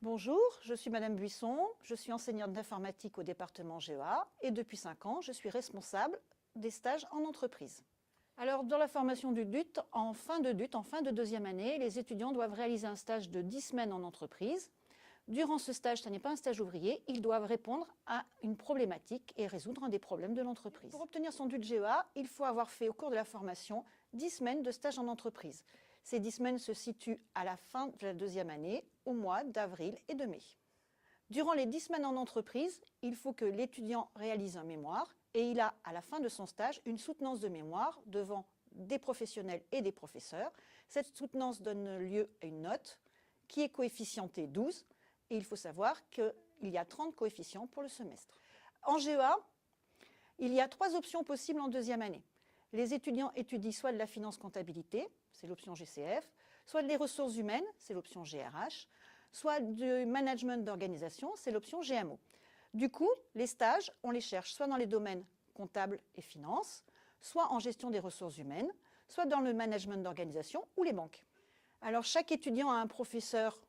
Bonjour, je suis Madame Buisson, je suis enseignante d'informatique au département GEA et depuis 5 ans, je suis responsable des stages en entreprise. Alors, dans la formation du DUT, en fin de deuxième année, les étudiants doivent réaliser un stage de 10 semaines en entreprise. Durant ce stage, ce n'est pas un stage ouvrier, ils doivent répondre à une problématique et résoudre un des problèmes de l'entreprise. Pour obtenir son DUT GEA, il faut avoir fait au cours de la formation 10 semaines de stage en entreprise. Ces 10 semaines se situent à la fin de la deuxième année, au mois d'avril et de mai. Durant les 10 semaines en entreprise, il faut que l'étudiant réalise un mémoire et il a, à la fin de son stage, une soutenance de mémoire devant des professionnels et des professeurs. Cette soutenance donne lieu à une note qui est coefficientée 12 et il faut savoir qu'il y a 30 coefficients pour le semestre. En GEA, il y a 3 options possibles en deuxième année. Les étudiants étudient soit de la finance-comptabilité, c'est l'option GCF, soit des ressources humaines, c'est l'option GRH, soit du management d'organisation, c'est l'option GMO. Du coup, les stages, on les cherche soit dans les domaines comptables et finances, soit en gestion des ressources humaines, soit dans le management d'organisation ou les banques. Alors, chaque étudiant a un professeur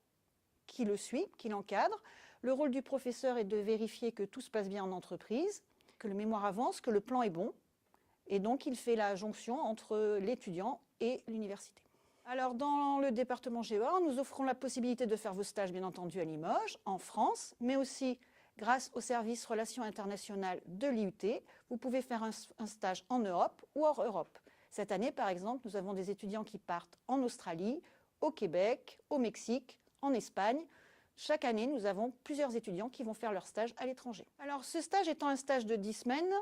qui le suit, qui l'encadre. Le rôle du professeur est de vérifier que tout se passe bien en entreprise, que le mémoire avance, que le plan est bon. Et donc, il fait la jonction entre l'étudiant et l'université. Alors, dans le département GEA, nous offrons la possibilité de faire vos stages, bien entendu, à Limoges, en France, mais aussi, grâce au service Relations internationales de l'IUT, vous pouvez faire un stage en Europe ou hors Europe. Cette année, par exemple, nous avons des étudiants qui partent en Australie, au Québec, au Mexique, en Espagne. Chaque année, nous avons plusieurs étudiants qui vont faire leur stage à l'étranger. Alors, ce stage étant un stage de 10 semaines,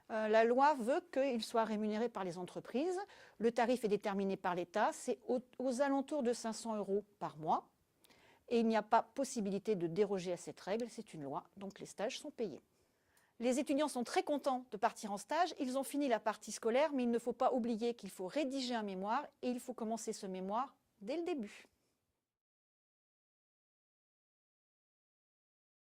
la loi veut qu'il soit rémunéré par les entreprises. Le tarif est déterminé par l'État, c'est aux alentours de 500 € par mois. Et il n'y a pas possibilité de déroger à cette règle, c'est une loi, donc les stages sont payés. Les étudiants sont très contents de partir en stage, ils ont fini la partie scolaire, mais il ne faut pas oublier qu'il faut rédiger un mémoire et il faut commencer ce mémoire dès le début.